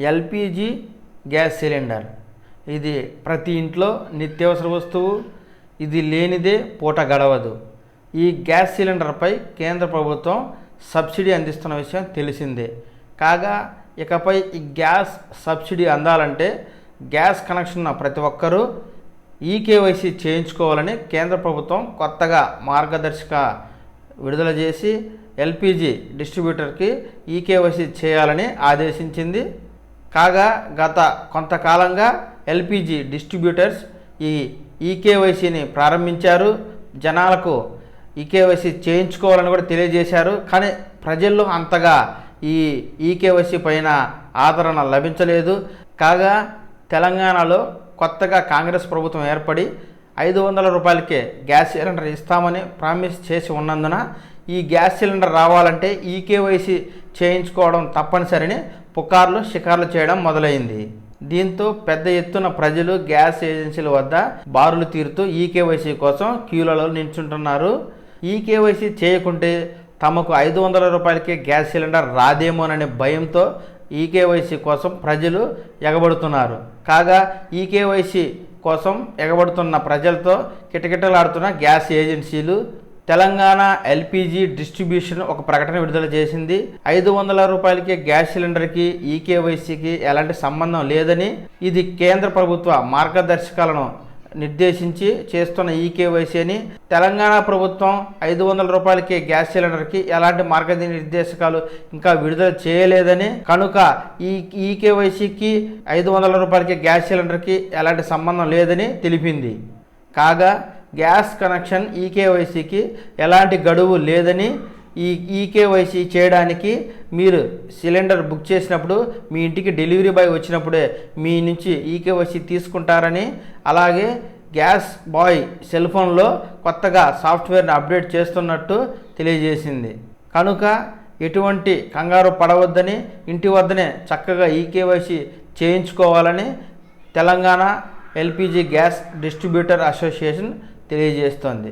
LPG gas cylinder ఇది ప్రతి ఇంట్లో నిత్యావసర వస్తువు. ఇది లేనిదే పూట గడవదు. ఈ గ్యాస్ సిలిండర్పై కేంద్ర ప్రభుత్వం సబ్సిడీ అందిస్తున్న విషయం తెలిసిందే. కాగా ఇకపై ఈ గ్యాస్ సబ్సిడీ అందాలంటే గ్యాస్ కనెక్షన్ ఉన్న ప్రతి ఒక్కరూ ఈకేవైసీ చేయించుకోవాలని కేంద్ర ప్రభుత్వం కొత్తగా మార్గదర్శక విడుదల చేసి ఎల్పిజి డిస్ట్రిబ్యూటర్కి ఈకేవైసీ చేయాలని ఆదేశించింది. కాగా గత కొంతకాలంగా ఎల్పిజి డిస్ట్రిబ్యూటర్స్ ఈ ఈకేవైసీని ప్రారంభించారు. జనాలకు ఈకేవైసీ చేయించుకోవాలని కూడా తెలియజేశారు. కానీ ప్రజల్లో అంతగా ఈ ఈకేవైసీ పైన ఆదరణ లభించలేదు. కాగా తెలంగాణలో కొత్తగా కాంగ్రెస్ ప్రభుత్వం ఏర్పడి 500 రూపాయలకే గ్యాస్ సిలిండర్ ఇస్తామని ప్రామిస్ చేసి ఉన్నందున ఈ గ్యాస్ సిలిండర్ రావాలంటే ఈకేవైసీ చేయించుకోవడం తప్పనిసరిని పుకార్లు షికార్లు చేయడం మొదలైంది. దీంతో పెద్ద ఎత్తున ప్రజలు గ్యాస్ ఏజెన్సీల వద్ద బారులు తీరుతూ ఈకేవైసీ కోసం క్యూలలో నిల్చుంటున్నారు. ఈకేవైసీ చేయకుంటే తమకు 500 రూపాయలకే గ్యాస్ సిలిండర్ రాదేమోననే భయంతో ఈకేవైసీ కోసం ప్రజలు ఎగబడుతున్నారు. కాగా ఈకేవైసీ కోసం ఎగబడుతున్న ప్రజలతో కిటకిటలాడుతున్న గ్యాస్ ఏజెన్సీలు తెలంగాణ ఎల్పిజి డిస్ట్రిబ్యూషన్ ఒక ప్రకటన విడుదల చేసింది. 500 రూపాయలకే గ్యాస్ సిలిండర్కి ఈకేవైసీకి ఎలాంటి సంబంధం లేదని, ఇది కేంద్ర ప్రభుత్వ మార్గదర్శకాలను నిర్దేశించి చేస్తున్న ఈకేవైసీ అని, తెలంగాణ ప్రభుత్వం 500 రూపాయలకే గ్యాస్ సిలిండర్కి ఎలాంటి మార్గనిర్దేశకాలు ఇంకా విడుదల చేయలేదని, కనుక ఈ ఈకేవైసీకి 500 రూపాయలకే గ్యాస్ సిలిండర్కి ఎలాంటి సంబంధం లేదని తెలిపింది. కాగా గ్యాస్ కనెక్షన్ ఈకేవైసీకి ఎలాంటి గడువు లేదని, ఈ ఈకేవైసీ చేయడానికి మీరు సిలిండర్ బుక్ చేసినప్పుడు మీ ఇంటికి డెలివరీ బాయ్ వచ్చినప్పుడే మీ నుంచి ఈకేవైసీ తీసుకుంటారని, అలాగే గ్యాస్ బాయ్ సెల్ ఫోన్లో కొత్తగా సాఫ్ట్వేర్ని అప్డేట్ చేస్తున్నట్టు తెలియజేసింది. కనుక ఎటువంటి కంగారు పడవద్దని, ఇంటి వద్దనే చక్కగా ఈకేవైసీ చేయించుకోవాలని Telangana LPG gas distributor association తెలియజేస్తోంది.